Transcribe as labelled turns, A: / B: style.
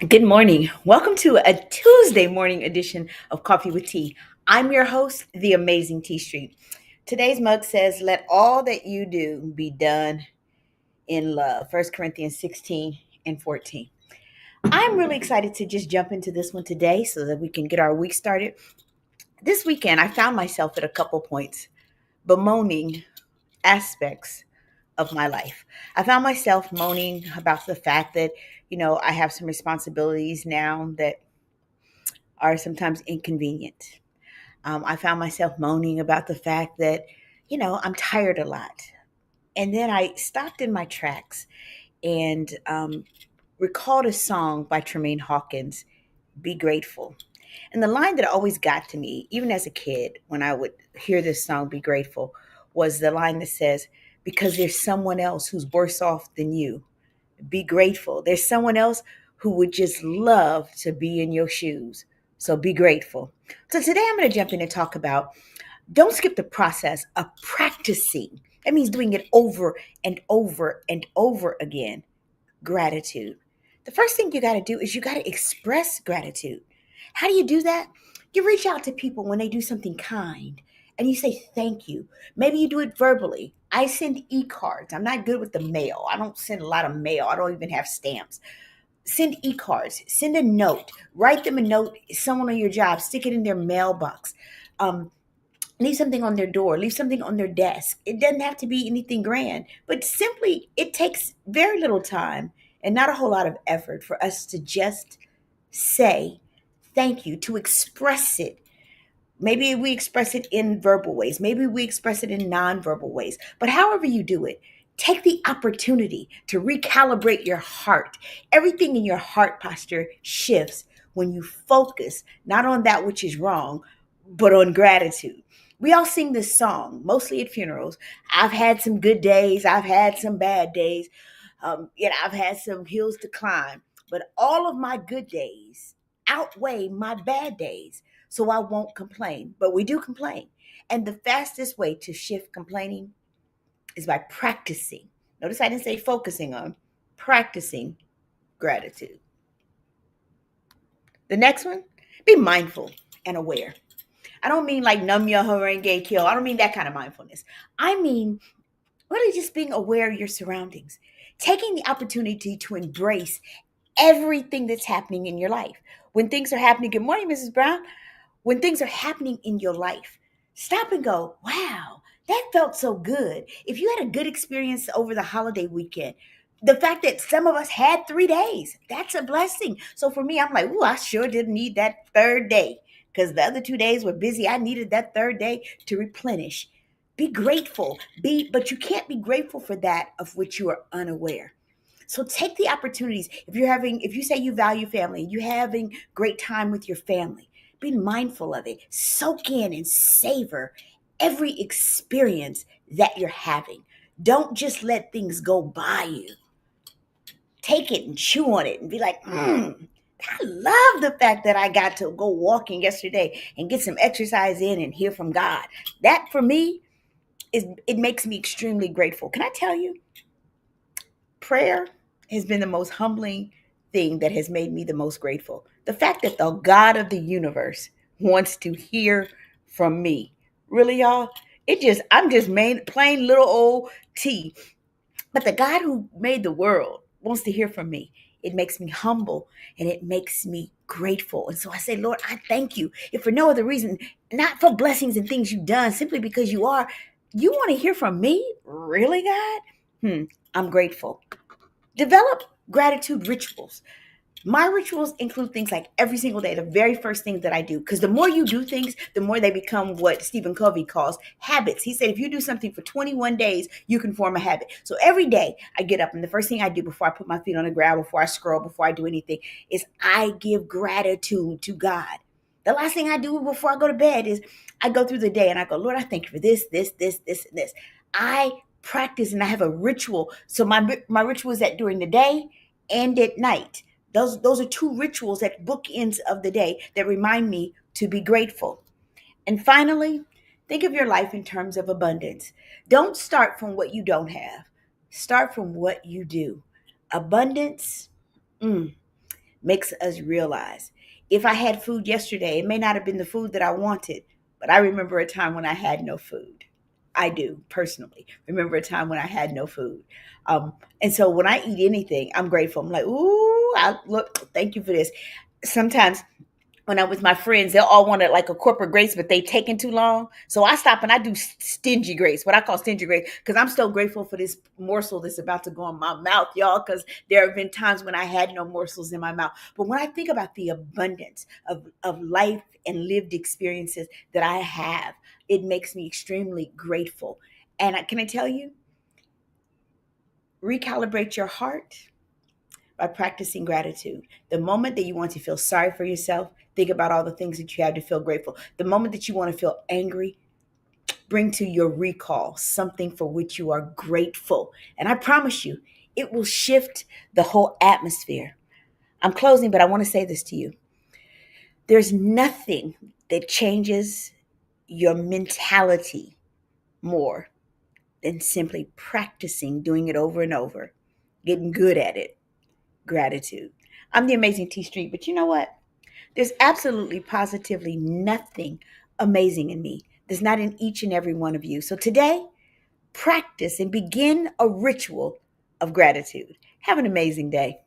A: Good morning. Welcome to a Tuesday morning edition of Coffee with Tea. I'm your host, the amazing Tea Street. Today's mug says, "Let all that you do be done in love." 1 Corinthians 16 and 14. I'm really excited to just jump into this one today so that we can get our week started. This weekend, I found myself at a couple points bemoaning aspects of my life. I found myself moaning about the fact that, I have some responsibilities now that are sometimes inconvenient. I found myself moaning about the fact that, I'm tired a lot. And then I stopped in my tracks and recalled a song by Tremaine Hawkins, "Be Grateful." And the line that always got to me, even as a kid, when I would hear this song, "Be Grateful," was the line that says, "Because there's someone else who's worse off than you. Be grateful. There's someone else who would just love to be in your shoes. So be grateful." So today I'm going to jump in and talk about don't skip the process of practicing. That means doing it over and over and over again. Gratitude. The first thing you got to do is you got to express gratitude. How do you do that? You reach out to people when they do something kind and you say thank you. Maybe you do it verbally. I send e-cards. I'm not good with the mail. I don't send a lot of mail. I don't even have stamps. Send e-cards. Send a note. Write them a note. Someone on your job. Stick it in their mailbox. Um, Leave something on their door. Leave something on their desk. It doesn't have to be anything grand, but simply it takes very little time and not a whole lot of effort for us to just say thank you, to express it. Maybe we express it in verbal ways. Maybe we express it in nonverbal ways. But however you do it, take the opportunity to recalibrate your heart. Everything in your heart posture shifts when you focus not on that which is wrong, but on gratitude. We all sing this song, mostly at funerals. I've had some good days. I've had some bad days. I've had some hills to climb. But all of my good days outweigh my bad days, so I won't complain. But we do complain. And the fastest way to shift complaining is by practicing. Notice I didn't say focusing on, practicing gratitude. The next one, be mindful and aware. I don't mean like numb your harangue kill. I don't mean that kind of mindfulness. I mean really just being aware of your surroundings, taking the opportunity to embrace everything that's happening in your life. When things are happening, good morning, Mrs. Brown. When things are happening in your life, stop and go, wow, that felt so good. If you had a good experience over the holiday weekend, the fact that some of us had 3 days, that's a blessing. So for me, I'm like, ooh, I sure didn't need that third day because the other 2 days were busy. I needed that third day to replenish. Be grateful. But you can't be grateful for that of which you are unaware. So take the opportunities. If you say you value family, you're having great time with your family, be mindful of it. Soak in and savor every experience that you're having. Don't just let things go by you. Take it and chew on it and be like, I love the fact that I got to go walking yesterday and get some exercise in and hear from God. That for me it makes me extremely grateful. Can I tell you? Prayer has been the most humbling thing that has made me the most grateful. The fact that the God of the universe wants to hear from me. Really, y'all? I'm just plain little old T. But the God who made the world wants to hear from me. It makes me humble and it makes me grateful. And so I say, Lord, I thank you. If for no other reason, not for blessings and things you've done, simply because you want to hear from me? Really, God? I'm grateful. Develop gratitude rituals. My rituals include things like every single day, the very first thing that I do. Because the more you do things, the more they become what Stephen Covey calls habits. He said if you do something for 21 days, you can form a habit. So every day I get up and the first thing I do before I put my feet on the ground, before I scroll, before I do anything, is I give gratitude to God. The last thing I do before I go to bed is I go through the day and I go, Lord, I thank you for this, and this. I practice and I have a ritual. So my ritual is that during the day and at night. Those are two rituals at bookends of the day that remind me to be grateful. And finally, think of your life in terms of abundance. Don't start from what you don't have. Start from what you do. Abundance, mm, makes us realize if I had food yesterday, it may not have been the food that I wanted, but I remember a time when I had no food. I do personally remember a time when I had no food. And so when I eat anything, I'm grateful. I'm like, ooh, look, thank you for this. Sometimes when I'm with my friends, they'll all want it like a corporate grace, but they taking too long. So I stop and I do stingy grace, what I call stingy grace, because I'm so grateful for this morsel that's about to go in my mouth, y'all, because there have been times when I had no morsels in my mouth. But when I think about the abundance of life and lived experiences that I have, it makes me extremely grateful. And can I tell you, recalibrate your heart by practicing gratitude. The moment that you want to feel sorry for yourself, think about all the things that you have to feel grateful. The moment that you want to feel angry, bring to your recall something for which you are grateful. And I promise you, it will shift the whole atmosphere. I'm closing, but I want to say this to you. There's nothing that changes your mentality more than simply practicing doing it over and over, getting good at it. Gratitude. I'm the amazing T Street, but you know what? There's absolutely positively nothing amazing in me. There's not in each and every one of you. So today, practice and begin a ritual of gratitude. Have an amazing day.